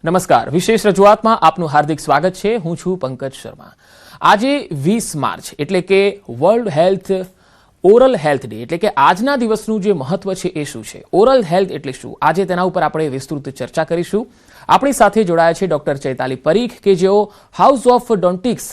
નમસ્કાર, વિશેષ રજૂઆતમાં આપનું હાર્દિક સ્વાગત છે. હું છું પંકજ શર્મા. આજે 20 માર્ચ એટલે કે world health oral health day એટલે કે આજના દિવસનું જે મહત્વ છે એ શું છે, ઓરલ હેલ્થ એટલે શું, આજે તેના ઉપર આપણે વિસ્તૃત ચર્ચા કરીશું. આપણી સાથે જોડાયા છે ડોક્ટર ચૈતાલી પરીખ કે જેઓ હાઉસ ઓફ ડોન્ટિક્સ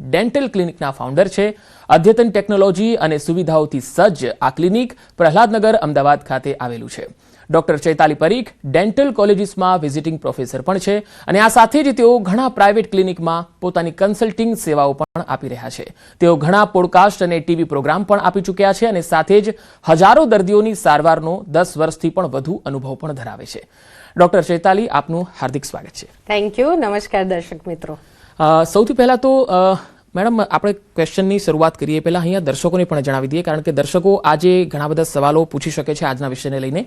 ડેન્ટલ ક્લિનિકના ફાઉન્ડર છે. અદ્યતન ટેકનોલોજી અને સુવિધાઓથી સજ્જ આ ક્લિનિક પ્રહલાદનગર અમદાવાદ ખાતે આવેલું છે. ડોક્ટર ચૈતાલી પરીખ ડેન્ટલ કોલેજીસમાં વિઝિટિંગ પ્રોફેસર પણ છે અને આ સાથે જ તેઓ ઘણા પ્રાઇવેટ ક્લિનિકમાં પોતાની કન્સલ્ટિંગ સેવાઓ પણ આપી રહ્યા છે. તેઓ ઘણા પોડકાસ્ટ અને ટીવી પ્રોગ્રામ પણ આપી ચૂક્યા છે અને સાથે જ હજારો દર્દીઓની સારવારનો 10 વર્ષથી પણ વધુ અનુભવ પણ ધરાવે છે. ડોક્ટર ચૈતાલી, આપનું હાર્દિક સ્વાગત છે. Thank you. નમસ્કાર દર્શક મિત્રો. સૌથી પહેલા તો મેડમ, આપણે ક્વેશ્ચનની શરૂઆત કરીએ પહેલા અહીંયા દર્શકોને પણ જણાવી દઈએ, કારણ કે દર્શકો આજે ઘણા બધા સવાલો પૂછી શકે છે આજના વિષયને લઈને.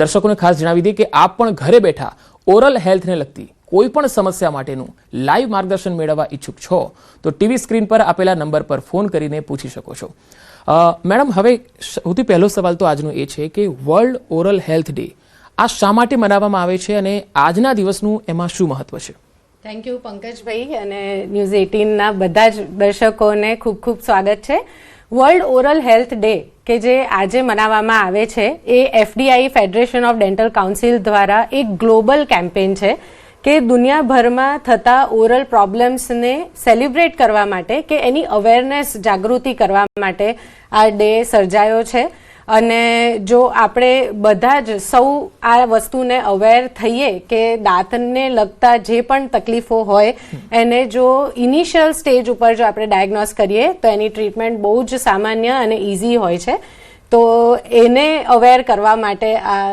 દર્શકોને ખાસ જણાવી દઈએ કે આપ પણ ઘરે બેઠા ઓરલ હેલ્થને લગતી કોઈ પણ સમસ્યા માટેનું લાઈવ માર્ગદર્શન મેળવવા ઈચ્છુક છો તો ટીવી સ્ક્રીન પર આપેલા નંબર પર ફોન કરીને પૂછી શકો છો. મેડમ, હવે સૌથી પહેલો સવાલ તો આજનો એ છે કે વર્લ્ડ ઓરલ હેલ્થ ડે આ શા માટે મનાવવામાં આવે છે અને આજના દિવસનું એમાં શું મહત્વ છે? થેન્ક યુ પંકજભાઈ અને ન્યૂઝ 18ના બધા જ દર્શકોને ખૂબ ખૂબ સ્વાગત છે. વર્લ્ડ ઓરલ હેલ્થ ડે કે જે આજે મનાવવામાં આવે છે એ FDI federation of dental council દ્વારા એક ગ્લોબલ કેમ્પેન છે કે દુનિયાભરમાં થતા ઓરલ પ્રોબ્લેમ્સને સેલિબ્રેટ કરવા માટે કે એની અવેરનેસ જાગૃતિ કરવા માટે આ ડે સર્જાયો છે. અને જો આપણે બધા જ સૌ આ વસ્તુને અવેર થઈએ કે દાંતને લગતા જે પણ તકલીફો હોય એને જો ઇનિશિયલ સ્ટેજ ઉપર જો આપણે ડાયગ્નોસ કરીએ તો એની ટ્રીટમેન્ટ બહુ જ સામાન્ય અને ઇઝી હોય છે. તો એને અવેર કરવા માટે આ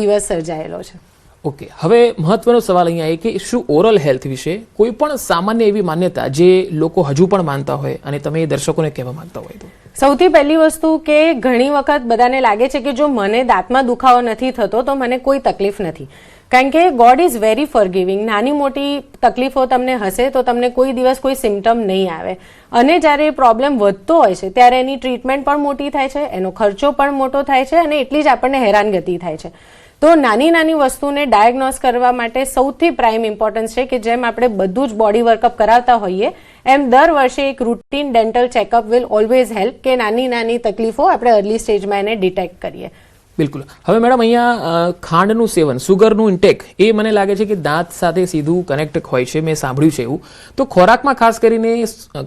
દિવસ સર્જાયેલો છે. ઓકે, હવે મહત્વનો સવાલ અહીંયા એ કે શું ઓરલ હેલ્થ વિશે કોઈ પણ સામાન્ય એવી માન્યતા જે લોકો હજુ પણ માનતા હોય અને તમે એ દર્શકોને કહેવા માંગતા હોય તો? સૌથી પહેલી વસ્તુ કે ઘણી વખત બધાને લાગે છે કે જો મને દાંતમાં દુખાવો નથી થતો તો મને કોઈ તકલીફ નથી, કારણ કે ગોડ ઇઝ વેરી ફોરગિવિંગ. નાની મોટી તકલીફો તમને હશે તો તમને કોઈ દિવસ કોઈ સિમ્ટમ નહીં આવે, અને જ્યારે એ પ્રોબ્લેમ વધતો હોય છે ત્યારે એની ટ્રીટમેન્ટ પણ મોટી થાય છે, એનો ખર્ચો પણ મોટો થાય છે અને એટલી જ આપણને હેરાનગતિ થાય છે. તો નાની નાની વસ્તુને ડાયગ્નોસ કરવા માટે સૌથી પ્રાઇમ ઇમ્પોર્ટન્સ છે કે જેમ આપણે બધું જ બોડી વર્કઅપ કરાવતા હોઈએ એમ દર વર્ષે એક routine dental checkup will always help કે નાની નાની તકલીફો આપણે અર્લી સ્ટેજમાં એને ડિટેક્ટ કરીએ. બિલકુલ. હવે મેડમ, અહીંયા ખાંડનું સેવન, સુગરનું ઇન્ટેક એ મને લાગે છે કે દાંત સાથે સીધું કનેક્ટ હોય છે, મેં સાંભળ્યું છે એવું. તો ખોરાકમાં ખાસ કરીને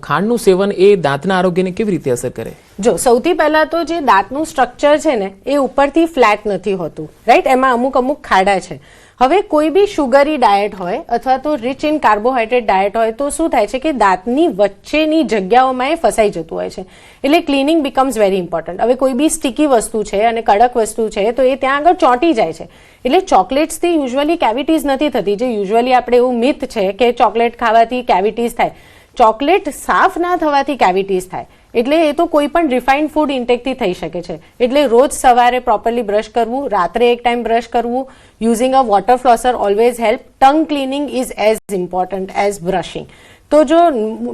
ખાંડનું સેવન એ દાંતના આરોગ્યને કેવી રીતે અસર કરે? જો સૌથી પહેલા તો જે દાંતનું સ્ટ્રક્ચર છે ને એ ઉપરથી ફ્લેટ નથી હોતું, રાઈટ? એમાં અમુક ખાડા છે. હવે કોઈ બી શુગરી ડાયટ હોય અથવા તો રિચ ઇન કાર્બોહાઈડ્રેટ ડાયટ હોય તો શું થાય છે કે દાંતની વચ્ચેની જગ્યાઓમાં એ ફસાઈ જતું હોય છે, એટલે ક્લિનિંગ બીકમ્સ વેરી ઇમ્પોર્ટન્ટ. હવે કોઈ બી સ્ટીકી વસ્તુ છે અને કડક વસ્તુ છે તો એ ત્યાં આગળ ચોંટી જાય છે, એટલે ચોકલેટ્સથી યુઝ્યુઅલી કેવિટીઝ નથી થતી, જે યુઝ્યુઅલી આપણે એવું મિથ છે કે ચોકલેટ ખાવાથી કેવિટીઝ થાય. ચોકલેટ સાફ ના થવાથી કેવિટીઝ થાય, એટલે એ તો કોઈ પણ રિફાઇન્ડ ફૂડ ઇન્ટેકથી થઈ શકે છે. એટલે રોજ સવારે પ્રોપરલી બ્રશ કરવું, રાત્રે એક ટાઈમ બ્રશ કરવું, using a water flosser always help. Tongue cleaning is as important as brushing. તો જો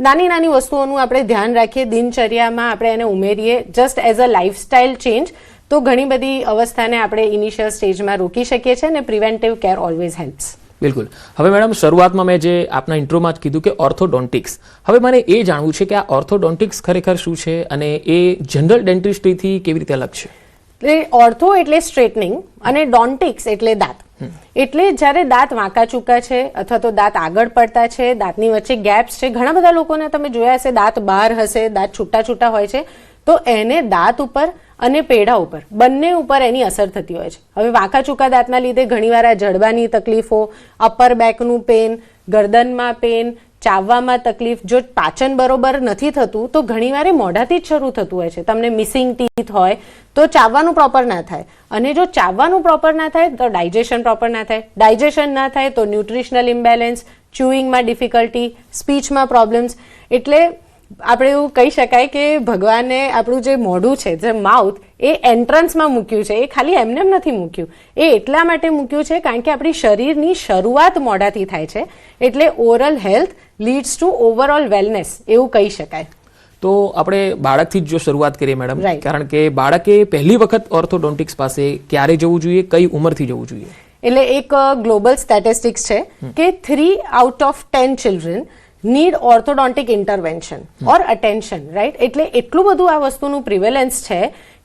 નાની નાની વસ્તુઓનું આપણે ધ્યાન રાખીએ, દિનચર્યામાં આપણે એને ઉમેરીએ just as a lifestyle change, તો ઘણી બધી અવસ્થાને આપણે ઇનિશિયલ સ્ટેજમાં રોકી શકીએ છીએ અને પ્રિવેન્ટિવ કેર ઓલવેઝ હેલ્પ્સ. બિલકુલ. હવે મેડમ, શરૂઆતમાં મેં જે આપના ઇન્ટ્રોમાં જ કીધું કે ઓર્થોડોન્ટિક્સ, હવે મને એ જાણવું છે કે આ ઓર્થોડોન્ટિક્સ ખરેખર શું છે અને એ જનરલ ડેન્ટિસ્ટ્રીથી કેવી રીતે અલગ છે? ઓર્થો એટલે સ્ટ્રેટનિંગ અને ડોન્ટિક્સ એટલે દાંત. એટલે જ્યારે દાંત વાંકા ચૂકા છે અથવા તો દાંત આગળ પડતા છે, દાંતની વચ્ચે ગેપ્સ છે, ઘણા બધા લોકોને તમે જોયા હશે દાંત બહાર હશે, દાંત છૂટા છૂટા હોય છે, તો એને દાંત ઉપર અને પેઢા ઉપર બંને ઉપર એની અસર થતી હોય છે. હવે વાંકા ચૂકા દાંતના લીધે ઘણીવાર આ જડબાની તકલીફો, અપર બેકનું પેન, ગરદનમાં પેન, ચાવવામાં તકલીફ, જો પાચન બરોબર નથી થતું તો ઘણીવાર એ મોઢાથી જ શરૂ થતું હોય છે. તમને મિસિંગ ટીથ હોય તો ચાવવાનું પ્રોપર ના થાય, અને જો ચાવવાનું પ્રોપર ના થાય તો ડાયજેશન પ્રોપર ના થાય, ડાયજેશન ના થાય તો ન્યુટ્રિશનલ ઇમ્બેલેન્સ, ચ્યુઇંગમાં ડિફિકલ્ટી, સ્પીચમાં પ્રોબ્લેમ્સ. એટલે આપણે એવું કહી શકાય કે ભગવાને આપણું જે મોઢું છે, જે માઉથ, એ એન્ટ્રન્સમાં મૂક્યું છે. એ ખાલી એમને નથી મૂક્યું, એ એટલા માટે મૂક્યું છે કારણ કે આપણી શરીરની શરૂઆત મોઢાથી થાય છે. એટલે oral health leads two overall wellness એવું કહી શકાય. તો આપણે બાળકથી જ જો શરૂઆત કરીએ મેડમ, કારણ કે બાળકે પહેલી વખત ઓર્થોડોન્ટિક્સ પાસે ક્યારે જવું જોઈએ, કઈ ઉંમરથી જવું જોઈએ? એટલે એક ગ્લોબલ સ્ટેટિસ્ટિક્સ છે કે 3 out of 10 children need orthodontic intervention or attention, right? એટલે એટલું બધું આ વસ્તુનું પ્રિવેલન્સ છે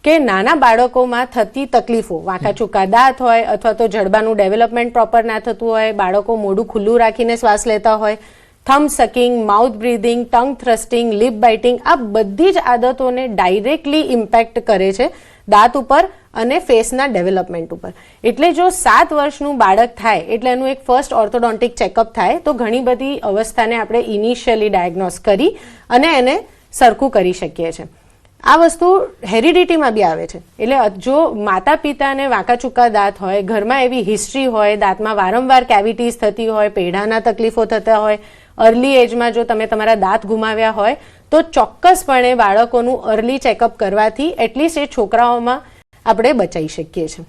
કે નાના બાળકોમાં થતી તકલીફો, વાંકા ચૂકા દાંત હોય અથવા તો જડબાનું ડેવલપમેન્ટ પ્રોપર ના થતું હોય, બાળકો મોઢું ખુલ્લું રાખીને શ્વાસ લેતા હોય, thumb sucking, mouth breathing, tongue thrusting, lip biting, આ બધી જ આદતોને ડાયરેક્ટલી ઇમ્પેક્ટ કરે છે દાંત ઉપર અને ફેસના ડેવલપમેન્ટ ઉપર. એટલે જો 7 વર્ષનું બાળક થાય એટલે એનું એક ફર્સ્ટ ઓર્થોડોન્ટિક ચેકઅપ થાય તો ઘણી બધી અવસ્થાને આપણે ઇનિશિયલી ડાયગ્નોસ કરી અને એને સરખું કરી શકીએ છીએ. આ વસ્તુ હેરિડિટીમાં બી આવે છે. એટલે જો માતા પિતાને વાંકા ચૂકા દાંત હોય, ઘરમાં એવી હિસ્ટ્રી હોય, દાંતમાં વારંવાર કેવિટીઝ થતી હોય, પેઢાના તકલીફો થતા હોય, અર્લી એજમાં જો તમે તમારા દાંત ગુમાવ્યા હોય તો ચોક્કસપણે બાળકોનું અર્લી ચેકઅપ કરવાથી એટલીસ્ટ એ છોકરાઓમાં આપણે બચાવી શકીએ છીએ.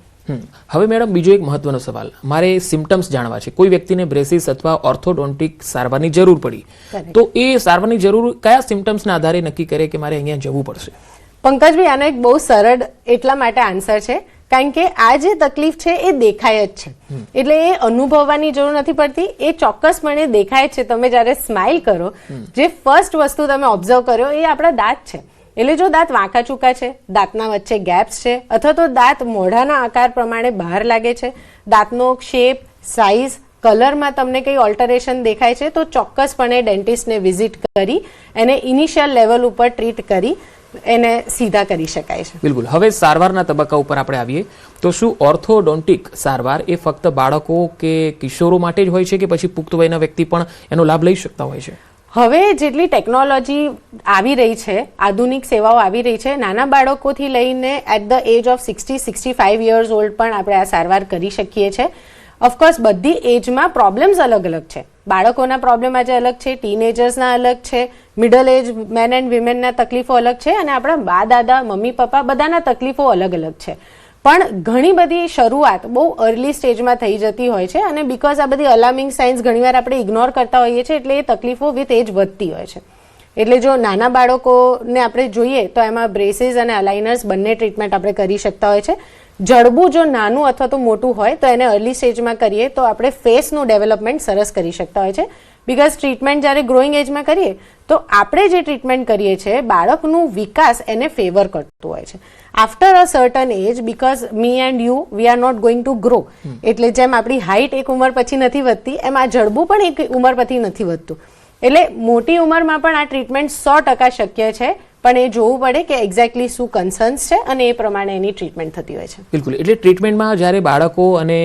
હવે મેડમ બીજો એક મહત્વનો સવાલ, મારે સિમ્ટમ્સ જાણવા છે. કોઈ વ્યક્તિને બ્રેસીસ અથવા ઓર્થોડોન્ટિક સારવારની જરૂર પડી તો એ સારવારની જરૂર કયા સિમ્ટમ્સના આધારે નક્કી કરે કે મારે અહીંયા જવું પડશે? પંકજભાઈ, આનો એક બહુ સરળ એટલા માટે આન્સર છે કારણ કે આ જે તકલીફ છે એ દેખાય જ છે. એટલે એ અનુભવવાની જરૂર નથી પડતી, એ ચોક્કસપણે દેખાય છે. તમે જ્યારે સ્માઇલ કરો, જે ફર્સ્ટ વસ્તુ તમે ઓબ્ઝર્વ કર્યો એ આપણા દાંત છે. એટલે જો દાંત વાંકા ચૂકા છે, દાંતના વચ્ચે ગેપ્સ છે અથવા તો દાંત મોઢાના આકાર પ્રમાણે બહાર લાગે છે, દાંતનો શેપ, સાઇઝ, કલરમાં તમને કંઈ ઓલ્ટરેશન દેખાય છે તો ચોક્કસપણે ડેન્ટિસ્ટને વિઝિટ કરી એને ઇનિશિયલ લેવલ ઉપર ટ્રીટ કરી એને સીધા કરી શકાય છે. બિલકુલ. હવે સારવારના તબક્કા ઉપર આપણે આવીએ તો શું ઓર્થોડોન્ટિક સારવાર એ ફક્ત બાળકો કે કિશોરો માટે જ હોય છે કે પછી પુખ્ત વયના વ્યક્તિ પણ એનો લાભ લઈ શકતા હોય છે? હવે જેટલી ટેકનોલોજી આવી રહી છે, આધુનિક સેવાઓ આવી રહી છે, નાના બાળકોથી લઈને at the age of 60-65 years old પણ આપણે આ સારવાર કરી શકીએ છીએ. ઓફકોર્સ બધી એજમાં પ્રોબ્લેમ્સ અલગ અલગ છે. બાળકોના પ્રોબ્લેમ આજે અલગ છે, ટીનેજર્સના અલગ છે, મિડલ એજ મેન એન્ડ વિમેનના તકલીફો અલગ છે અને આપણા બા દાદા, મમ્મી પપ્પા બધાના તકલીફો અલગ અલગ છે. પણ ઘણી બધી શરૂઆત બહુ અર્લી સ્ટેજમાં થઈ જતી હોય છે અને બીકોઝ આ બધી અલાર્મિંગ સાઇન્સ ઘણીવાર આપણે ઇગ્નોર કરતા હોઈએ છીએ એટલે એ તકલીફો વિથ એજ વધતી હોય છે. એટલે જો નાના બાળકોને આપણે જોઈએ તો એમાં બ્રેસીસ અને અલાઇનર્સ બંને ટ્રીટમેન્ટ આપણે કરી શકતા હોય છે. જડબું જો નાનું અથવા તો મોટું હોય તો એને અર્લી સ્ટેજમાં કરીએ તો આપણે ફેસનું ડેવલપમેન્ટ સરસ કરી શકતા હોય છે. બીકોઝ ટ્રીટમેન્ટ જ્યારે ગ્રોઈંગ એજમાં કરીએ તો આપણે જે ટ્રીટમેન્ટ કરીએ છીએ બાળકનું વિકાસ એને ફેવર કરતું હોય છે. After a certain age, because me and you we are not going to grow, એટલે જેમ આપણી હાઇટ એક ઉંમર પછી નથી વધતી એમ આ જડબું પણ એક ઉંમર પછી નથી વધતું. એટલે મોટી ઉંમરમાં પણ આ ટ્રીટમેન્ટ 100% શક્ય છે, પણ એ જોવું પડે કે એક્ઝેક્ટલી શું કન્સર્ન્સ છે અને એ પ્રમાણે એની ટ્રીટમેન્ટ થતી હોય છે. બિલકુલ. એટલે ટ્રીટમેન્ટમાં જ્યારે બાળકો અને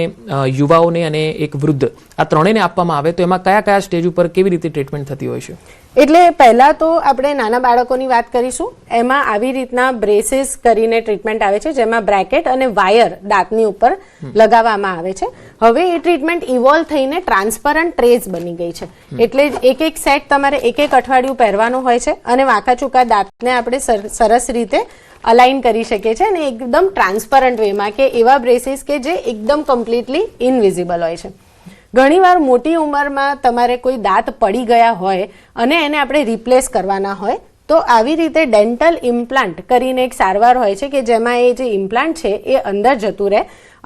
યુવાઓને અને એક વૃદ્ધ આ ત્રણેયને આપવામાં આવે તો એમાં કયા કયા સ્ટેજ ઉપર કેવી રીતે ટ્રીટમેન્ટ થતી હોય છે? એટલે પહેલા તો આપણે નાના બાળકોની વાત કરીશું. એમાં આવી રીતના બ્રેસીસ કરીને ટ્રીટમેન્ટ આવે છે જેમાં બ્રેકેટ અને વાયર દાંતની ઉપર લગાવવામાં આવે છે. હવે એ ટ્રીટમેન્ટ ઇવોલ્વ થઈને ટ્રાન્સપરન્ટ ટ્રેસ બની ગઈ છે. એટલે એક એક સેટ તમારે એક એક અઠવાડિયું પહેરવાનું હોય છે અને વાંકા ચૂકા દાંતને આપણે સરસ રીતે અલાઇન કરી શકીએ છીએ અને એકદમ ટ્રાન્સપરન્ટ વેમાં કે એવા બ્રેસીસ કે જે એકદમ કમ્પ્લીટલી ઇનવિઝિબલ હોય છે. ઘણીવાર મોટી ઉંમરમાં તમારે કોઈ દાંત પડી ગયા હોય અને એને આપણે રિપ્લેસ કરવાના હોય તો આવી રીતે ડેન્ટલ ઇમ્પ્લાન્ટ કરીને એક સારવાર હોય છે કે જેમાં એ જે ઇમ્પ્લાન્ટ છે એ અંદર જતું રહે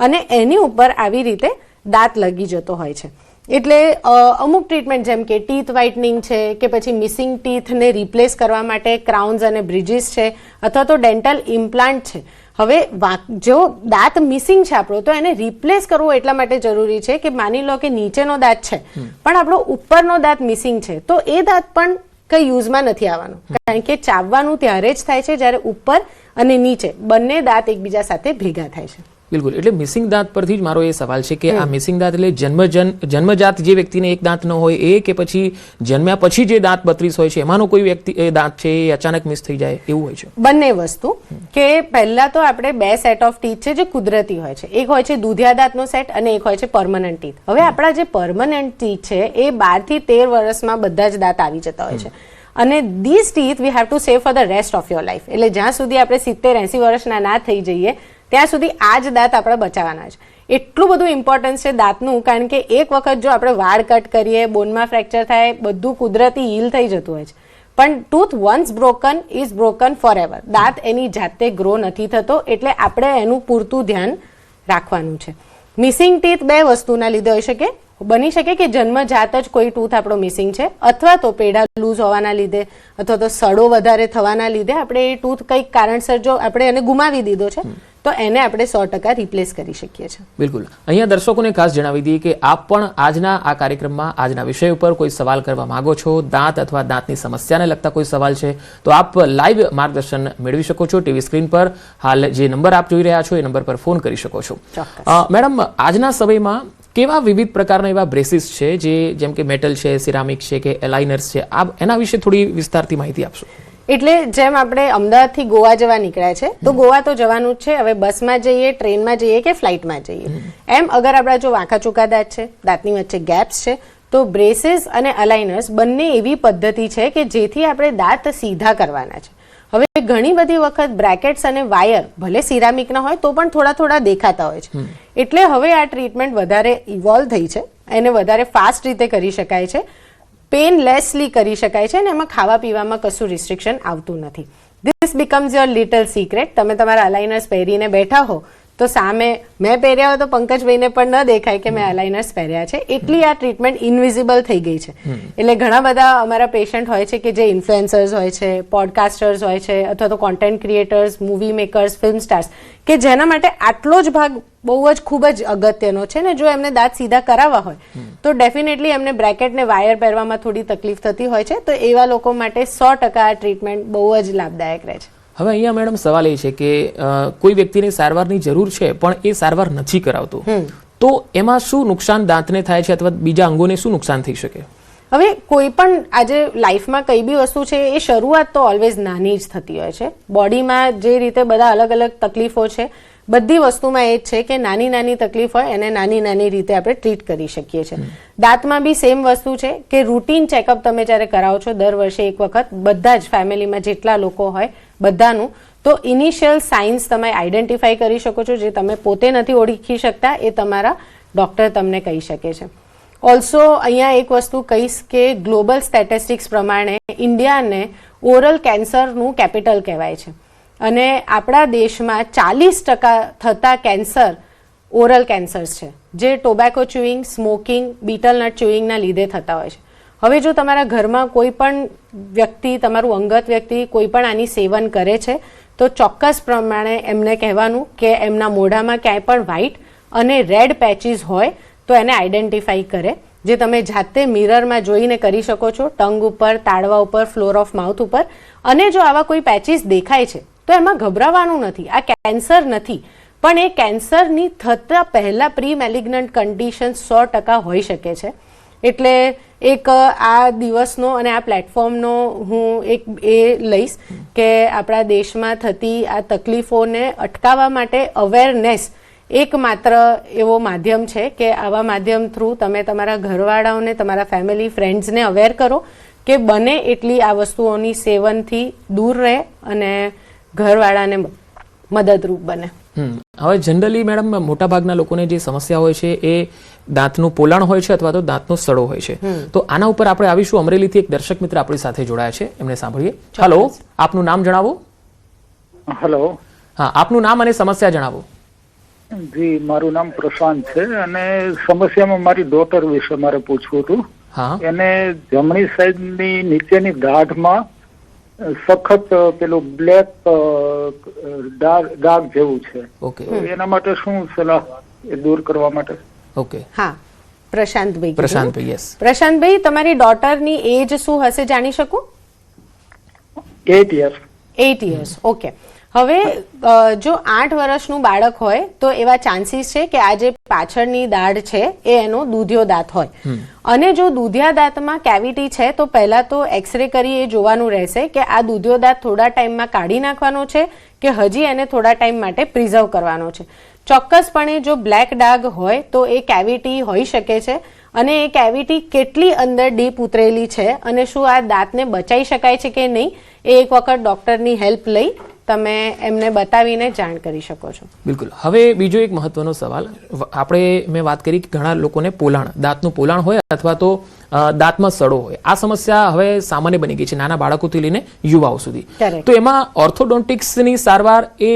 અને એની ઉપર આવી રીતે દાંત લગી જતો હોય છે. એટલે અમુક ટ્રીટમેન્ટ જેમ કે ટીથ વ્હાઇટનિંગ છે કે પછી મિસિંગ ટીથને રિપ્લેસ કરવા માટે ક્રાઉન્સ અને બ્રિજીસ છે અથવા તો ડેન્ટલ ઇમ્પ્લાન્ટ છે. હવે જો દાંત મિસિંગ છે આપણો તો એને રિપ્લેસ કરવો એટલા માટે જરૂરી છે કે માની લો કે નીચેનો દાંત છે પણ આપણો ઉપરનો દાંત મિસિંગ છે તો એ દાંત પણ કઈ યુઝમાં નથી આવવાનું, કારણ કે ચાવવાનું ત્યારે જ થાય છે જ્યારે ઉપર અને નીચે બંને દાંત એકબીજા સાથે ભેગા થાય છે. બિલકુલ. એટલે મિસિંગ દાંત પરથી જ મારો એ સવાલ છે કે આ મિસિંગ દાંત એટલે જન્મજાત જે વ્યક્તિને એક દાંત ન હોય એ કે પછી જન્મ્યા પછી જે દાંત 32 હોય છે એમાંનો કોઈ વ્યક્તિ એ દાંત છે એ અચાનક મિસ થઈ જાય એવું હોય છે? બંને વસ્તુ કે પહેલા તો આપણે 2 સેટ ઓફ ટીથ છે જે કુદરતી હોય છે. એક હોય છે દૂધિયા દાંતનો સેટ અને એક હોય છે પરમનન્ટ ટીથ. હવે આપણા જે પરમનન્ટ ટીથ છે એ 12 થી 13 વર્ષમાં બધા જ દાંત આવી જતા હોય છે અને this teeth we have to save for the rest of your life. એટલે જ્યાં સુધી આપણે 70-80 વર્ષના ના થઈ જઈએ ત્યાં સુધી આ જ દાંત આપણે બચાવવાના છે. એટલું બધું ઇમ્પોર્ટન્સ છે દાંતનું, કારણ કે એક વખત જો આપણે વાળ કટ કરીએ, બોનમાં ફ્રેક્ચર થાય, બધું કુદરતી હીલ થઈ જતું હોય છે. પણ tooth once broken is broken forever. દાંત એની જાતે ગ્રો નથી થતો, એટલે આપણે એનું પૂરતું ધ્યાન રાખવાનું છે. મિસિંગ ટીથ બે વસ્તુના લીધે હોઈ શકે. બની શકે કે જન્મજાત જ કોઈ ટૂથ આપણો મિસિંગ છે, અથવા તો પેઢા લૂઝ હોવાના લીધે અથવા તો સડો વધારે થવાના લીધે આપણે એ ટૂથ કંઈક કારણસર જો આપણે એને ગુમાવી દીધો છે તો એને આપણે 100% રિપ્લેસ કરી શકીએ છીએ. બિલકુલ. અહીંયા દર્શકોને ખાસ જણાવી દઈએ કે આપ પણ આજના આ કાર્યક્રમમાં આજના વિષય ઉપર કોઈ સવાલ કરવા માંગો છો, દાંત અથવા દાંતની સમસ્યાને લગતા કોઈ સવાલ છે તો આપ લાઈવ માર્ગદર્શન મેળવી શકો છો. ટીવી સ્ક્રીન પર હાલ જે નંબર આપ જોઈ રહ્યા છો એ નંબર પર ફોન કરી શકો છો. મેડમ, આજના સમયમાં કેવા વિવિધ પ્રકારના એવા બ્રેસીસ છે જે જેમ કે મેટલ છે, સિરામિક છે કે એલાઇનર્સ છે, આપ એના વિશે થોડી વિસ્તારથી માહિતી આપશો. એટલે જેમ આપણે અમદાવાદથી ગોવા જવા નીકળ્યા છે તો ગોવા તો જવાનું જ છે. હવે બસમાં જઈએ, ટ્રેનમાં જઈએ કે ફ્લાઇટમાં જઈએ, એમ અગર આપણા જો વાંકા ચૂકા દાંત છે, દાંતની વચ્ચે ગેપ્સ છે, તો બ્રેસીસ અને અલાઇનર્સ બંને એવી પદ્ધતિ છે કે જેથી આપણે દાંત સીધા કરવાના છે. હવે ઘણી બધી વખત બ્રેકેટ્સ અને વાયર ભલે સિરામિકના હોય તો પણ થોડા થોડા દેખાતા હોય છે. એટલે હવે આ ટ્રીટમેન્ટ વધારે ઇવોલ્વ થઈ છે, એને વધારે ફાસ્ટ રીતે કરી શકાય છે, પેનલેસલી કરી શકાય છે, અને એમાં ખાવા પીવામાં કશું રિસ્ટ્રિક્શન આવતું નથી. This becomes your little secret. તમે તમારા અલાઇનર્સ પહેરીને બેઠા હો તો સામે મેં પહેર્યા હોય તો પંકજભાઈને પણ ન દેખાય કે મેં અલાઇનર્સ પહેર્યા છે. એટલી આ ટ્રીટમેન્ટ ઇનવિઝિબલ થઈ ગઈ છે. એટલે ઘણા બધા અમારા પેશન્ટ હોય છે કે જે ઇન્ફ્લુએન્સર્સ હોય છે, પોડકાસ્ટર્સ હોય છે, અથવા તો content creators, movie makers, film stars, કે જેના માટે આટલો જ ભાગ બહુ જ ખૂબ જ અગત્યનો છે ને જો એમને દાંત સીધા કરાવવા હોય તો ડેફિનેટલી એમને બ્રેકેટ ને વાયર પહેરવામાં થોડી તકલીફ થતી હોય છે. તો એવા લોકો માટે 100% આ ટ્રીટમેન્ટ બહુ જ લાભદાયક રહે છે. હવે અહીંયા મેડમ સવાલ એ છે કે કોઈ વ્યક્તિને સારવારની જરૂર છે પણ એ સારવાર નથી કરાવતો, તો એમાં શું નુકસાન દાંતને થાય છે અથવા બીજા અંગોને શું નુકસાન થઈ શકે? હવે કોઈ પણ આજે લાઈફમાં કઈ બી વસ્તુ છે એ શરૂઆત તો ઓલવેઝ નાની જ થતી હોય છે. બોડીમાં જે રીતે બધા અલગ અલગ તકલીફો છે બધી વસ્તુમાં એ જ છે કે નાની નાની તકલીફ હોય એને નાની નાની રીતે આપણે ટ્રીટ કરી શકીએ છીએ. દાંતમાં બી સેમ વસ્તુ છે કે રૂટીન ચેકઅપ તમે જ્યારે કરાવો છો દર વર્ષે એક વખત, બધા જ ફેમિલીમાં જેટલા લોકો હોય બધાનું, તો ઇનિશિયલ સાઇન્સ તમે આઈડેન્ટિફાઈ કરી શકો છો જે તમે પોતે નથી ઓળખી શકતા, એ તમારા ડૉક્ટર તમને કહી શકે છે. ઓલ્સો અહીંયા એક વસ્તુ કહીશ કે ગ્લોબલ સ્ટેટિસ્ટિક્સ પ્રમાણે ઇન્ડિયાને ઓરલ કેન્સરનું કેપિટલ કહેવાય છે, અને આપણા દેશમાં 40% થતા કેન્સર ઓરલ કેન્સર્સ છે જે tobacco chewing, smoking, betel nut ચ્યુઇંગના લીધે થતા હોય છે. હવે જો તમારા ઘરમાં કોઈ પણ વ્યક્તિ, તમારું અંગત વ્યક્તિ કોઈ પણ આની સેવન કરે છે તો ચોક્કસ પ્રમાણે એમને કહેવાનું કે એમના મોઢામાં ક્યાંય પણ વ્હાઇટ અને રેડ પેચીસ હોય તો એને આઈડેન્ટિફાઈ કરે, જે તમે જાતે મિરરમાં જોઈને કરી શકો છો, ટંગ ઉપર, તાળવા ઉપર, ફ્લોર ઓફ માઉથ ઉપર. અને જો આવા કોઈ પેચીસ દેખાય છે તો એમાં ગભરાવાનું નથી, આ કેન્સર નથી, પણ એ કેન્સરની થતા પહેલા પ્રી મેલિગ્નન્ટ કન્ડિશન 100% હોઈ શકે છે. એટલે એક આ દિવસનો અને આ પ્લેટફોર્મનો હું એક એ લઈશ કે આપણા દેશમાં થતી આ તકલીફોને અટકાવવા માટે અવેરનેસ એકમાત્ર એવો માધ્યમ છે કે આવા માધ્યમ થ્રુ તમે તમારા ઘરવાળાઓને, તમારા ફેમિલી ફ્રેન્ડ્સને અવેર કરો કે બને એટલી આ વસ્તુઓની સેવનથી દૂર રહે અને ઘરવાળાને મદદરૂપ બને. હવે જનરલી મેડમ મોટાભાગના લોકોને જે સમસ્યા હોય છે એ દાંતનું પોલાણ હોય છે અથવા તો દાંતનો સડો હોય છે. તો આના ઉપર આપણે આવીશું. અમરેલીથી એક દર્શક મિત્ર આપણી સાથે જોડાયા છે, એમને સાંભળીએ. હેલો, આપનું નામ જણાવો. હેલો. હા, આપનું નામ અને સમસ્યા જણાવો. જી, મારું નામ પ્રશાંત છે અને સમસ્યામાં મારી ડોટર વિશે મારે પૂછવું હતું. હા. એને જમણી સાઈડની નીચેની દાઢમાં સખત પેલું બ્લેક ડાઘ જેવું છે. ઓકે. એના માટે શું સલાહ એ દૂર કરવા માટે? ઓકે. હા, પ્રશાંતભાઈ. પ્રશાંતભાઈ, યસ. પ્રશાંતભાઈ, તમારી ડોટરની એજ શું હશે જાણી શકું? 8 years. 8 years. ઓકે. હવે જો 8 વર્ષનું બાળક હોય તો એવા ચાન્સીસ છે કે આ જે પાછળની દાઢ છે એ એનો દૂધિયો દાંત હોય, અને જો દૂધિયા દાંતમાં કેવિટી છે તો પહેલા તો એક્સરે કરી એ જોવાનું રહેશે કે આ દૂધિયો દાંત થોડા ટાઈમમાં કાઢી નાખવાનો છે કે હજી એને થોડા ટાઈમ માટે પ્રિઝર્વ કરવાનો છે. ચોક્કસપણે જો બ્લેક ડાઘ હોય તો એ કેવિટી હોઈ શકે છે, અને એ કેવિટી કેટલી અંદર ડીપ ઉતરેલી છે અને શું આ દાંતને બચાવી શકાય છે કે નહીં એ એક વખત ડોક્ટરની હેલ્પ લઈ તમે એમને બતાવીને જાણ કરી શકો છો. બિલકુલ. હવે બીજો એક મહત્વનો સવાલ, મેં વાત કરી કે ઘણા લોકોને પોલાણ, દાંતનું પોલાણ હોય અથવા તો દાંતમાં સડો હોય, આ સમસ્યા હવે સામાન્ય બની ગઈ છે નાના બાળકોથી લઈને યુવાઓ સુધી. તો એમાં ઓર્થોડોન્ટિક્સની સારવાર એ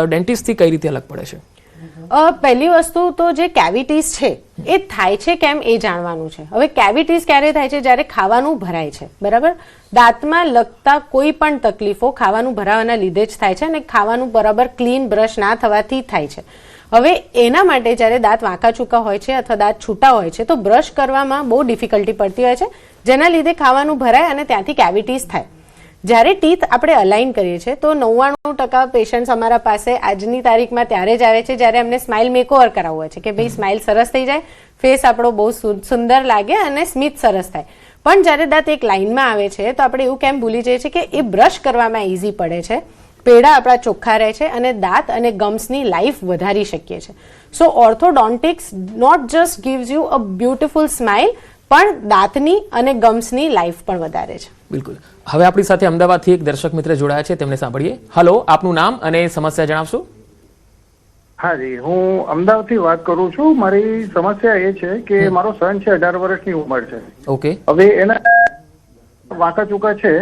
ડેન્ટિસ્ટથી કઈ રીતે અલગ પડે છે? પહેલી વસ્તુ તો જે કેવિટીઝ છે એ થાય છે કેમ એ જાણવાનું છે. હવે કેવિટીઝ ક્યારે થાય છે? જ્યારે ખાવાનું ભરાય છે, બરાબર. દાંતમાં લગતા કોઈ પણ તકલીફો ખાવાનું ભરાવાના લીધે જ થાય છે અને ખાવાનું બરાબર ક્લીન બ્રશ ના થવાથી થાય છે. હવે એના માટે જ્યારે દાંત વાંકા ચૂકા હોય છે અથવા દાંત છૂટા હોય છે તો બ્રશ કરવામાં બહુ ડિફિકલ્ટી પડતી હોય છે, જેના લીધે ખાવાનું ભરાય અને ત્યાંથી કેવિટીઝ થાય. જ્યારે ટીથ આપણે અલાઇન કરીએ છીએ તો 99% પેશન્ટ્સ અમારા પાસે આજની તારીખમાં ત્યારે જ આવે છે જ્યારે એમને સ્માઇલ મેકઓવર કરાવવું હોય છે કે ભાઈ સ્માઇલ સરસ થઈ જાય, ફેસ આપણો બહુ સુંદર લાગે અને સ્મિત સરસ થાય. પણ જ્યારે દાંત એક લાઇનમાં આવે છે તો આપણે એવું કેમ ભૂલી જઈએ છીએ કે એ બ્રશ કરવામાં ઇઝી પડે છે, પેડા આપણા ચોખ્ખા રહે છે અને દાંત અને ગમ્સની લાઈફ વધારી શકીએ છીએ. So orthodontics not just gives you a beautiful smile, પણ દાંતની અને ગમ્સની લાઈફ પણ વધારે છે. બિલકુલ. હવે આપણી સાથે અમદાવાદથી એક દર્શક મિત્ર જોડાયા છે, તેમને સાંભળીએ. હલો, આપનું નામ અને સમસ્યા જણાવશો? હા જી, હું અમદાવાદથી વાત કરું છું. મારી સમસ્યા એ છે કે મારો સન છે, 18 વર્ષની ઉંમર છે. ઓકે. હવે એના વાંકા ચૂકા છે,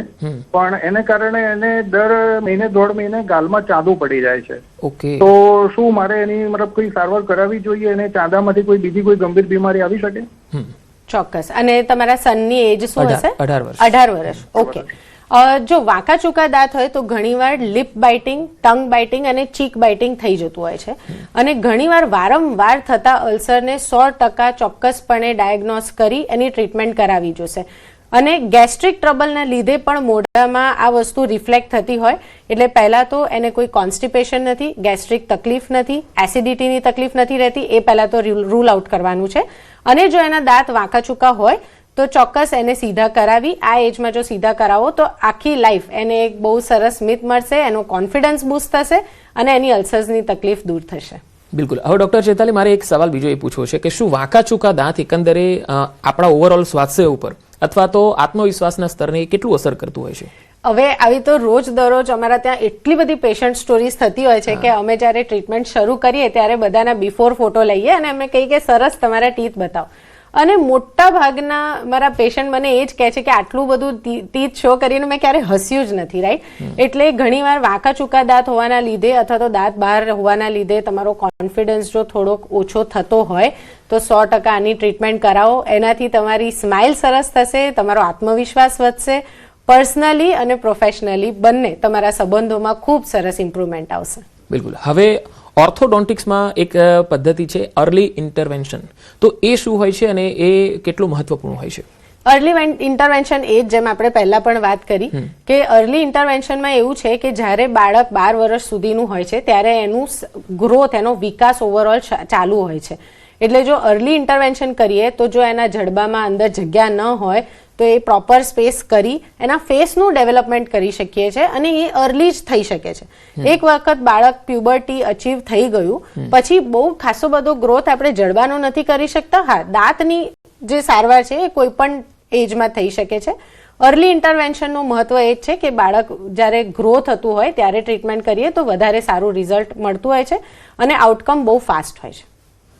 પણ એને કારણે એને દર મહિને 1.5 મહિને ગાલમાં ચાંદુ પડી જાય છે. ઓકે. તો શું મારે એની મતલબ કોઈ સારવાર કરાવવી જોઈએ? અને ચાંદામાંથી કોઈ બીજી કોઈ ગંભીર બીમારી આવી શકે? ચોક્કસ. અને તમારા સનની એજ શું હશે? 18 વર્ષ. 18 વર્ષ. ઓકે. જો વાંકા ચૂકા દાંત હોય તો ઘણીવાર લિપ બાઇટિંગ, ટંગ બાઇટિંગ અને ચીક બાઇટિંગ થઈ જતું હોય છે. અને ઘણીવાર વારંવાર થતા અલ્સરને 100% ચોક્કસપણે ડાયગ્નોસ કરી એની ટ્રીટમેન્ટ કરાવવી જોશે. અને ગેસ્ટ્રિક ટ્રબલના લીધે પણ મોઢામાં આ વસ્તુ રિફ્લેક્ટ થતી હોય એટલે પહેલાં તો એને કોઈ કોન્સ્ટિપેશન નથી, ગેસ્ટ્રિક તકલીફ નથી, એસિડિટીની તકલીફ નથી રહેતી, એ પહેલાં તો રૂલ આઉટ કરવાનું છે. અને જો એના દાંત વાંકા ચૂકા હોય તો ચોક્કસ એને સીધા કરાવી. આ એજમાં જો સીધા કરાવો તો આખી લાઈફ એને એક બહુ સરસ સ્મિત મળશે, એનો કોન્ફિડન્સ બૂસ્ટ થશે અને એની અલ્સર્સની તકલીફ દૂર થશે. બિલકુલ. હવે ડોક્ટર ચેતાલી, મારે એક સવાલ બીજો એ પૂછવો છે કે શું વાંકા ચૂકા દાંત એકંદરે આપણા ઓવરઓલ સ્વાસ્થ્ય ઉપર અથવા તો આત્મવિશ્વાસના સ્તરને કેટલું અસર કરતું હોય છે? હવે આવી તો રોજ દરરોજ અમારા ત્યાં એટલી બધી પેશન્ટ સ્ટોરીઝ થતી હોય છે કે અમે જ્યારે ટ્રીટમેન્ટ શરૂ કરીએ ત્યારે બધાના બિફોર ફોટો લઈએ અને અમે કહીએ કે સરસ તમારા ટીથ બતાવો. અને મોટા ભાગના મારા પેશન્ટ મને એ જ કહે છે કે આટલું બધું ટીથ શો કરીને મેં ક્યારે હસ્યું જ નથી, રાઈટ. એટલે ઘણીવાર વાંકા ચૂકા દાંત હોવાના લીધે અથવા તો દાંત બહાર હોવાના લીધે તમારો કોન્ફિડન્સ જો થોડોક ઓછો થતો હોય તો 100% આની ટ્રીટમેન્ટ કરાવો. એનાથી તમારી સ્માઇલ સરસ થશે, તમારો આત્મવિશ્વાસ વધશે, પર્સનલી અને પ્રોફેશનલી બંને તમારા સંબંધોમાં ખૂબ સરસ ઇમ્પ્રુવમેન્ટ આવશે. બિલકુલ. હવે ઓર્થોડોન્ટિક્સમાં એક પદ્ધતિ છે અર્લી ઇન્ટરવેન્શન, તો એ શું હોય છે અને એ કેટલું મહત્વપૂર્ણ હોય છે? અર્લી ઇન્ટરવેન્શન એ જ જેમ આપણે પહેલા પણ વાત કરી કે અર્લી ઇન્ટરવેન્શનમાં એવું છે કે જ્યારે બાળક 12 વર્ષ સુધીનું હોય છે ત્યારે એનું ગ્રોથ, એનો વિકાસ ઓવરઓલ ચાલુ હોય છે. એટલે જો અર્લી ઇન્ટરવેન્શન કરીએ તો જો એના જડબામાં અંદર જગ્યા ન હોય તો એ પ્રોપર સ્પેસ કરી એના ફેસનું ડેવલપમેન્ટ કરી શકીએ છીએ અને એ અર્લી જ થઈ શકે છે. એક વખત બાળક પ્યુબર્ટી અચીવ થઈ ગયું પછી બહુ ખાસો બધો ગ્રોથ આપણે જડબાનો નથી કરી શકતા. હા, દાંતની જે સારવાર છે એ કોઈ પણ એજમાં થઈ શકે છે. અર્લી ઇન્ટરવેન્શનનું મહત્વ એ જ છે કે બાળક જ્યારે ગ્રો થતું હોય ત્યારે ટ્રીટમેન્ટ કરીએ તો વધારે સારું રિઝલ્ટ મળતું હોય છે અને આઉટકમ બહુ ફાસ્ટ હોય છે.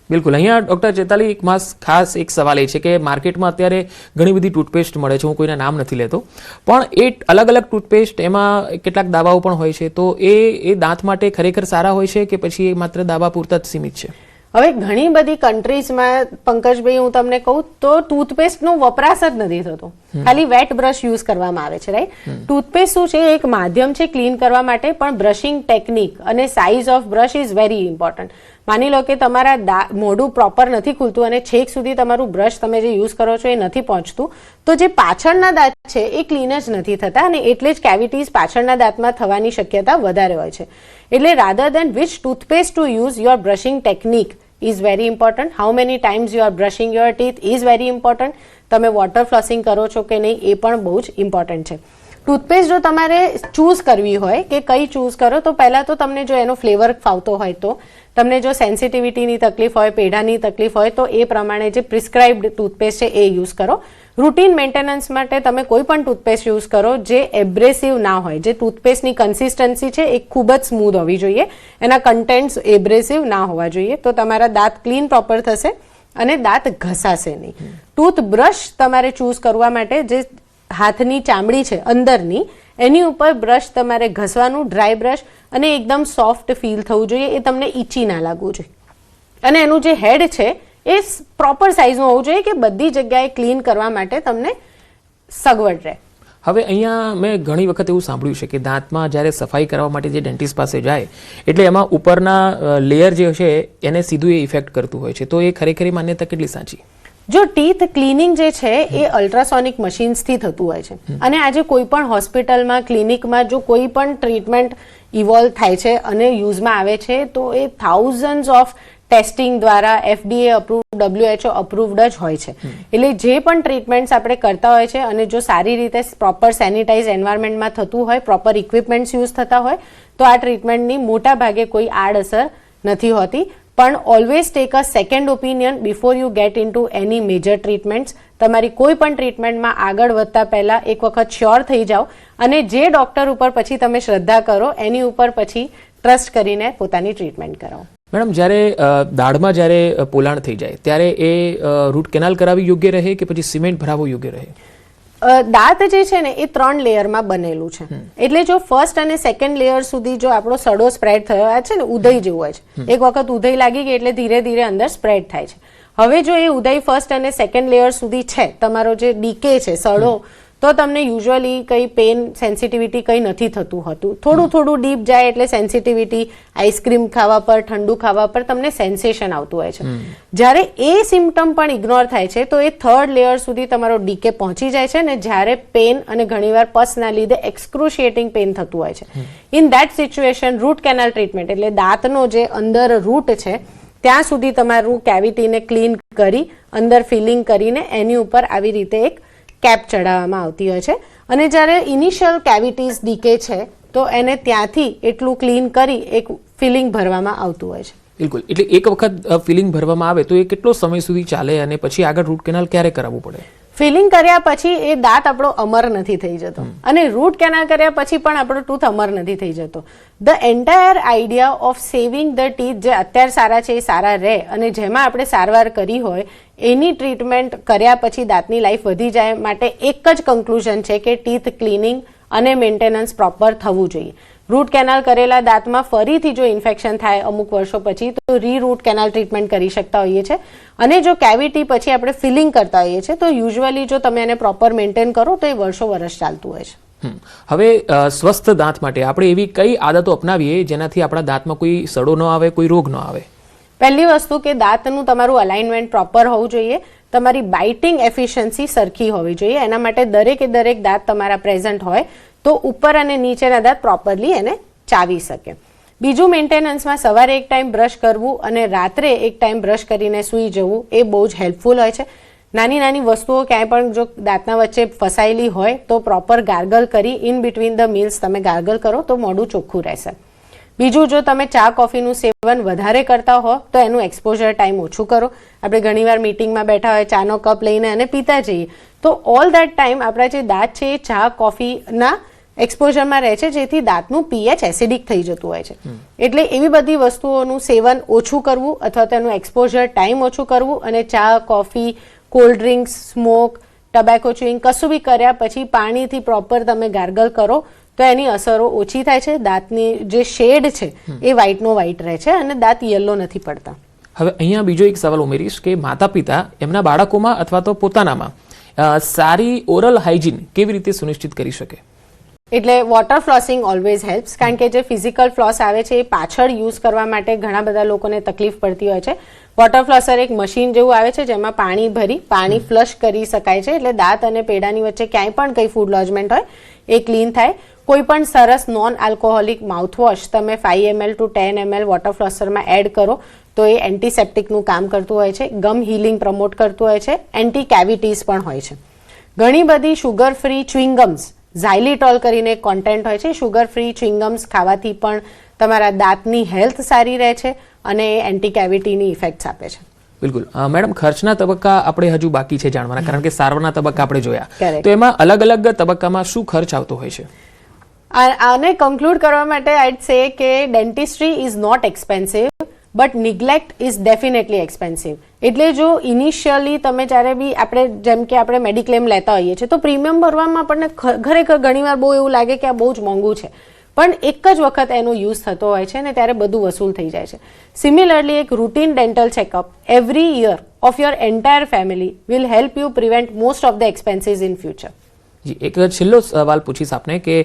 બિલકુલ. અહીંયા ડૉક્ટર ચેતાલી એક ખાસ એક સવાલ એ છે કે માર્કેટમાં અત્યારે ઘણી બધી ટૂથપેસ્ટ મળે છે, હું કોઈના નામ નથી લેતો, પણ એ અલગ અલગ ટૂથપેસ્ટ એમાં કેટલાક દાવાઓ પણ હોય છે, તો એ દાંત માટે ખરેખર સારા હોય છે કે પછી એ માત્ર દાવા પૂરતા જ સીમિત છે? હવે ઘણી બધી કન્ટ્રીઝમાં પંકજભાઈ હું તમને કહું તો ટૂથપેસ્ટનો વપરાશ જ નથી થતો, ખાલી વેટ બ્રશ યુઝ કરવામાં આવે છે, રાઈટ. ટૂથપેસ્ટ શું છે? એક માધ્યમ છે ક્લીન કરવા માટે, પણ બ્રશિંગ ટેકનિક અને size of brush is very important. માની લો કે તમારા મોઢું પ્રોપર નથી ખુલતું અને છેક સુધી તમારું બ્રશ તમે જે યુઝ કરો છો એ નથી પહોંચતું તો જે પાછળના દાંત છે એ ક્લીન જ નથી થતા અને એટલે જ કેવિટીઝ પાછળના દાંતમાં થવાની શક્યતા વધારે હોય છે. એટલે rather then which toothpaste to use, your brushing technique is very important. How many times you are brushing your teeth is very important. તમે વોટર ફ્લોસિંગ કરો છો કે નહીં એ પણ બહુ જ ઇમ્પોર્ટન્ટ છે. ટૂથપેસ્ટ જો તમારે ચૂઝ કરવી હોય કે કઈ ચૂઝ કરો તો પહેલાં તો તમને જો એનો ફ્લેવર ફાવતો હોય તો, તમને જો સેન્સિટિવિટીની તકલીફ હોય, પેઢાની તકલીફ હોય તો એ પ્રમાણે જે પ્રિસ્ક્રાઇબ્ડ ટૂથપેસ્ટ છે એ યુઝ કરો. રૂટીન મેન્ટેનન્સ માટે તમે કોઈ પણ ટૂથપેસ્ટ યુઝ કરો જે એબ્રેસિવ ના હોય, જે ટૂથપેસ્ટની કન્સિસ્ટન્સી છે એ ખૂબ જ સ્મૂધ હોવી જોઈએ, એના કન્ટેન્ટ્સ એબ્રેસિવ ના હોવા જોઈએ, તો તમારા દાંત ક્લીન પ્રોપર થશે અને દાંત ઘસાશે નહીં. ટૂથબ્રશ તમારે ચૂઝ કરવા માટે જે હાથની ચામડી છે અંદરની એની ઉપર બ્રશ તમારે ઘસવાનું, ડ્રાય બ્રશ, અને એકદમ સોફ્ટ ફીલ થવું જોઈએ, એ તમને ઈચી ના લાગવું જોઈએ. અને એનું જે હેડ છે એ પ્રોપર સાઇઝનું હોવું જોઈએ કે બધી જગ્યાએ ક્લીન કરવા માટે તમને સગવડ રહે. હવે અહીંયા મેં ઘણી વખત એવું સાંભળ્યું છે કે દાંતમાં જ્યારે સફાઈ કરવા માટે જે ડેન્ટિસ્ટ પાસે જાય એટલે એમાં ઉપરના લેયર જે છે એને સીધું એ ઇફેક્ટ કરતું હોય છે, તો એ ખરેખર માન્યતા કેટલી સાચી? જો ટીથ ક્લિનિંગ જે છે એ અલ્ટ્રાસોનિક મશીન્સથી થતું હોય છે, અને આજે કોઈ પણ હોસ્પિટલમાં ક્લિનિકમાં જો કોઈ પણ ટ્રીટમેન્ટ ઇવોલ્વ થાય છે અને યુઝમાં આવે છે તો એ થાઉઝન્ડ્સ ઓફ ટેસ્ટિંગ દ્વારા FDA અપ્રૂવડ, WHO અપ્રૂવડ જ હોય છે. એટલે જે પણ ટ્રીટમેન્ટ્સ આપણે કરતા હોય છે અને જો સારી રીતે પ્રોપર સેનિટાઇઝ એન્વાયરમેન્ટમાં થતું હોય, પ્રોપર ઇક્વિપમેન્ટ્સ યુઝ થતા હોય તો આ ટ્રીટમેન્ટની મોટા ભાગે કોઈ આડઅસર નથી હોતી. પણ always take a second opinion before you get into any major treatments. તમારી કોઈ પણ ટ્રીટમેન્ટમાં આગળ વધતા પહેલા એક વખત શ્યોર થઈ જાઓ અને જે ડોક્ટર ઉપર પછી તમે શ્રદ્ધા કરો એની ઉપર પછી ટ્રસ્ટ કરીને પોતાની ટ્રીટમેન્ટ કરાવો. મેડમ, જ્યારે દાઢમાં જ્યારે પોલાણ થઈ જાય ત્યારે એ રૂટ કેનાલ કરાવી યોગ્ય રહે કે પછી સિમેન્ટ ભરાવવું યોગ્ય રહે? દાંત જે છે ને એ 3 લેયરમાં બનેલું છે. એટલે જો ફર્સ્ટ અને સેકન્ડ લેયર સુધી જો આપણો સડો સ્પ્રેડ થયો છે ને, ઉધઈ જેવું હોય છે, એક વખત ઉધઈ લાગી ગઈ એટલે ધીરે ધીરે અંદર સ્પ્રેડ થાય છે. હવે જો એ ઉધઈ ફર્સ્ટ અને સેકન્ડ લેયર સુધી છે, તમારો જે ડીકે છે સડો, તો તમને યુઝ્યુઅલી કંઈ પેન સેન્સિટિવિટી કંઈ નથી થતું હોતું. થોડું થોડું ડીપ જાય એટલે સેન્સિટિવિટી, આઈસ્ક્રીમ ખાવા પર, ઠંડુ ખાવા પર તમને સેન્સેશન આવતું હોય છે. જ્યારે એ સિમ્પટમ પણ ઇગ્નોર થાય છે તો એ 3rd લેયર સુધી તમારો ડીકે પહોંચી જાય છે ને જ્યારે પેન અને ઘણીવાર પસના લીધે એક્સક્રુશિએટિંગ પેન થતું હોય છે. In that situation root canal treatment એટલે દાંતનો જે અંદર રૂટ છે ત્યાં સુધી તમારું કેવિટીને ક્લીન કરી અંદર ફિલિંગ કરીને એની ઉપર આવી રીતે એક કેપ ચડાવવામાં આવતી હોય છે. અને જ્યારે ઇનિશિયલ કેવિટીઝ ડીકે છે તો એને ત્યાંથી એટલું ક્લીન કરી એક ફિલિંગ ભરવામાં આવતું હોય છે. બિલકુલ. એટલે એક વખત ફિલિંગ ભરવામાં આવે તો એ કેટલો સમય સુધી ચાલે અને પછી આગળ રૂટ કેનાલ ક્યારે કરાવવું પડે? ફિલિંગ કર્યા પછી એ દાંત આપણો અમર નથી થઈ જતો અને રૂટ કેનાલ કર્યા પછી પણ આપણો ટૂથ અમર નથી થઈ જતો. The entire idea of saving the teeth જે અત્યારે સારા છે એ સારા રહે અને જેમાં આપણે સારવાર કરી હોય એની ટ્રીટમેન્ટ કર્યા પછી દાંતની લાઈફ વધી જાય માટે એક જ કન્ક્લુઝન છે કે ટીથ ક્લિનિંગ અને મેન્ટેનન્સ પ્રોપર થવું જોઈએ. રૂટ કેનાલ કરેલા દાંતમાં ફરીથી જો ઇન્ફેક્શન થાય અમુક વર્ષો પછી તો રીરૂટ કેનાલ ટ્રીટમેન્ટ કરી શકતા હોઈએ છીએ. અને જો કેવિટી પછી આપણે ફિલિંગ કરતા હોઈએ છીએ તો યુઝ્યુઅલી જો તમે એને પ્રોપર મેન્ટેન કરો તો એ વર્ષો વર્ષ ચાલતું હોય છે. હવે સ્વસ્થ દાંત માટે આપણે એવી કઈ આદતો અપનાવીએ જેનાથી આપણા દાંતમાં કોઈ સડો ન આવે, કોઈ રોગ ન આવે? પહેલી વસ્તુ કે દાંતનું તમારું અલાઇનમેન્ટ પ્રોપર હોવું જોઈએ. તમારી બાઇટિંગ એફિશિયન્સી સરખી હોવી જોઈએ. એના માટે દરેકે દરેક દાંત તમારા પ્રેઝન્ટ હોય તો ઉપર અને નીચેના દાંત પ્રોપરલી એને ચાવી શકે. બીજું, મેન્ટેનન્સમાં સવારે એક ટાઈમ બ્રશ કરવું અને રાત્રે એક ટાઈમ બ્રશ કરીને સૂઈ જવું એ બહુ જ હેલ્પફુલ હોય છે. નાની નાની વસ્તુઓ ક્યાંય પણ જો દાંતના વચ્ચે ફસાયેલી હોય તો પ્રોપર ગાર્ગલ કરી ઇન બિટવીન ધ મીલ્સ તમે ગાર્ગલ કરો તો મોઢું ચોખ્ખું રહેશે. બીજું, જો તમે ચા કોફીનું સેવન વધારે કરતા હો તો એનું એક્સપોઝર ટાઈમ ઓછું કરો. આપણે ઘણીવાર મિટિંગમાં બેઠા હોય, ચાનો કપ લઈને અને પીતા જઈએ તો ઓલ દેટ ટાઈમ આપણા જે દાંત છે એ ચા કોફીના એક્સપોઝરમાં રહે છે જેથી દાંતનું pH એસિડિક થઈ જતું હોય છે. એટલે એવી બધી વસ્તુઓનું સેવન ઓછું કરવું અથવા તેનું એક્સપોઝર ટાઈમ ઓછું કરવું અને ચા, coffee, cold drinks, smoke, tobacco chewing કશું બી કર્યા પછી પાણીથી પ્રોપર તમે ગાર્ગલ કરો તો એની અસરો ઓછી થાય છે. દાંતની જે શેડ છે એ વ્હાઇટનો વ્હાઇટ રહે છે અને દાંત યલો નથી પડતા. હવે અહીંયા બીજો એક સવાલ ઉમેરીશ કે માતા પિતા એમના બાળકોમાં અથવા તો પોતાનામાં સારી ઓરલ હાઇજીન કેવી રીતે સુનિશ્ચિત કરી શકે? એટલે વોટર ફ્લોસિંગ ઓલવેઝ હેલ્પ્સ. કારણ કે જે ફિઝિકલ ફ્લોસ આવે છે એ પાછળ યુઝ કરવા માટે ઘણા બધા લોકોને તકલીફ પડતી હોય છે. વોટર ફ્લોસર એક મશીન જેવું આવે છે જેમાં પાણી ભરી પાણી ફ્લશ કરી શકાય છે એટલે દાંત અને પેડાની વચ્ચે ક્યાંય પણ કંઈ ફૂડ લોજમેન્ટ હોય એ ક્લીન થાય. કોઈ પણ સરસ નોન આલ્કોહોલિક માઉથવોશ તમે 5 ml to 10 ml વોટર ફ્લોસરમાં એડ કરો તો એ એન્ટીસેપ્ટિકનું કામ કરતું હોય છે, ગમ હીલિંગ પ્રમોટ કરતું હોય છે, એન્ટી કેવિટીઝ પણ હોય છે. ઘણી બધી શુગર ફ્રી ચ્યુઇંગમ્સ, ઝાયલિટોલ કરીને એક કોન્ટેન્ટ હોય છે, શુગર ફ્રી ચ્યુઇંગમ્સ ખાવાથી પણ તમારા દાંતની હેલ્થ સારી રહે છે અને એ એન્ટી કેવિટીની ઇફેક્ટ્સ આપે છે. બિલકુલ. મેડમ, ખર્ચના તબક્કા આપણે હજુ બાકી છે જાણવાના, કારણ કે સારવારના તબક્કા આપણે જોયા, Correct. તો એમાં અલગ અલગ તબક્કામાં શું ખર્ચ આવતો હોય છે? આને કન્ક્લુડ કરવા માટે આઈડ સે કે dentistry is not expensive but neglect is definitely expensive. એટલે જો ઇનિશિયલી તમે જ્યારે બી આપણે જેમ કે આપણે મેડિક્લેમ લેતા હોઈએ છીએ તો પ્રીમિયમ ભરવામાં આપણને ખરેખર ઘણીવાર બહુ એવું લાગે કે આ બહુ જ મોંઘું છે. પણ એક જ વખત એનો યુઝ થતો હોય છે ને ત્યારે બધું વસૂલ થઈ જાય છે. સિમિલરલી એક routine dental checkup every year of your entire family will help you prevent most of the expenses in future. જી, એક છેલ્લો સવાલ પૂછીશ આપને કે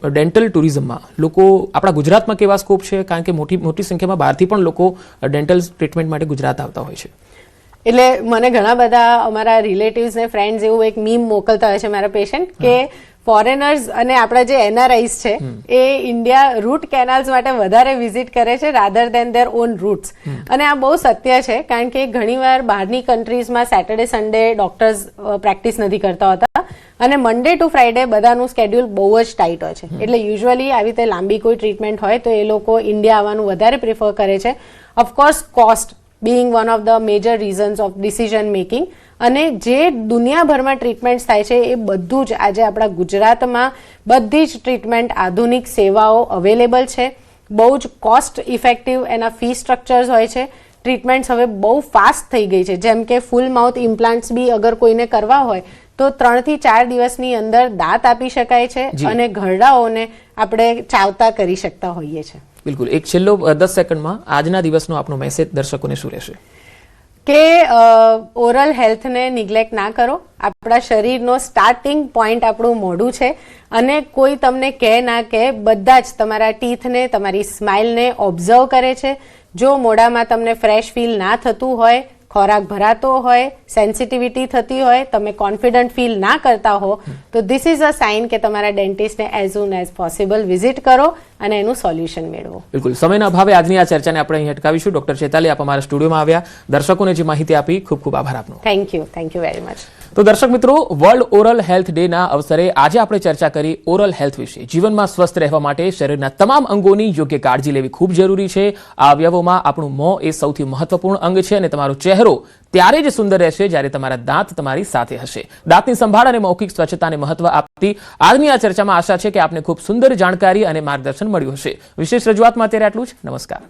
ડેન્ટલ ટુરિઝમમાં લોકો આપણા ગુજરાતમાં કેવા સ્કોપ છે, કારણ કે મોટી સંખ્યામાં બહારથી પણ લોકો ડેન્ટલ ટ્રીટમેન્ટ માટે ગુજરાત આવતા હોય છે. એટલે મને ઘણા બધા અમારા રિલેટિવ્સ ને ફ્રેન્ડ્સ એવું એક મીમ મોકલતા હોય છે મારા પેશન્ટ કે ફોરેનર્સ અને આપણા જે એનઆરઆઈસ છે એ ઇન્ડિયા રૂટ કેનાલ્સ માટે વધારે વિઝિટ કરે છે rather than their own roots. અને આ બહુ સત્ય છે, કારણ કે ઘણીવાર બહારની કન્ટ્રીઝમાં સેટરડે સન્ડે ડોક્ટર્સ પ્રેક્ટિસ નથી કરતા હોતા અને મંડે ટુ ફ્રાઈડે બધાનું સ્કેડ્યુલ બહુ જ ટાઈટ હોય છે. એટલે યુઝ્યુઅલી આવી રીતે લાંબી કોઈ ટ્રીટમેન્ટ હોય તો એ લોકો ઇન્ડિયા આવવાનું વધારે પ્રિફર કરે છે. Of course cost being one of the major reasons of decision making, અને જે દુનિયાભરમાં ટ્રીટમેન્ટ થાય છે એ બધું જ આજે આપણા ગુજરાતમાં બધી જ ટ્રીટમેન્ટ આધુનિક સેવાઓ અવેલેબલ છે. બહુ જ કોસ્ટ ઇફેક્ટિવ એના ફી સ્ટ્રક્ચર્સ હોય છે. ટ્રીટમેન્ટ્સ હવે બહુ ફાસ્ટ થઈ ગઈ છે, જેમ કે ફૂલ માઉથ ઇમ્પ્લાન્ટ્સ બી અગર કોઈને કરવા હોય તો 3 થી 4 દિવસની અંદર દાંત આપી શકાય છે અને ઘરડાઓને આપણે ચાવતા કરી શકતા હોઈએ છીએ. બિલકુલ. એક છેલ્લો 10 સેકન્ડમાં આજના દિવસનો આપનો મેસેજ દર્શકોને શું રહેશે? કે ઓરલ હેલ્થને નિગ્લેક્ટ ના કરો. આપણા શરીરનો સ્ટાર્ટિંગ પોઈન્ટ આપણું મોઢું છે અને કોઈ તમને કહે ના કહે બધા જ તમારા ટીથને, તમારી સ્માઇલને ઓબ્ઝર્વ કરે છે. જો મોઢામાં તમને ફ્રેશ ફીલ ના થતું હોય, ખોરાક ભરાતો હોય, સેન્સિટિવિટી થતી હોય, તમે કોન્ફિડન્ટ ફીલ ના કરતા હો તો ધીસ ઇઝ અ સાઇન કે તમારા ડેન્ટિસ્ટને as soon as possible visit કરો અને એનું સોલ્યુશન મેળવો. બિલકુલ. સમયના અભાવે આજની આ ચર્ચાને આપણે અહીં અટકાવીશું. ડોક્ટર ચેતાલી, આપ અમારા સ્ટુડિયોમાં આવ્યા, દર્શકોને જે માહિતી આપી, ખૂબ ખૂબ આભાર આપનો. Thank you very much. તો દર્શક મિત્રો, વર્લ્ડ ઓરલ હેલ્થ ડે ના અવસરે આજે આપણે ચર્ચા કરી ઓરલ હેલ્થ વિશે. જીવનમાં સ્વસ્થ રહેવા માટે શરીરના તમામ અંગોની યોગ્ય કાળજી લેવી ખૂબ જરૂરી છે. આ અવયવોમાં આપણું મોં એ સૌથી મહત્વપૂર્ણ અંગ છે અને તમારો ચહેરો ત્યારે જ સુંદર રહેશે જ્યારે તમારા દાંત તમારી સાથે હશે. દાંતની સંભાળ અને મૌખિક સ્વચ્છતાને મહત્વ આપતી આજની આ ચર્ચામાં આશા છે કે આપને ખૂબ સુંદર જાણકારી અને માર્ગદર્શન મળ્યું હશે. વિશેષ રજૂઆતમાં અત્યારે આટલું જ. નમસ્કાર.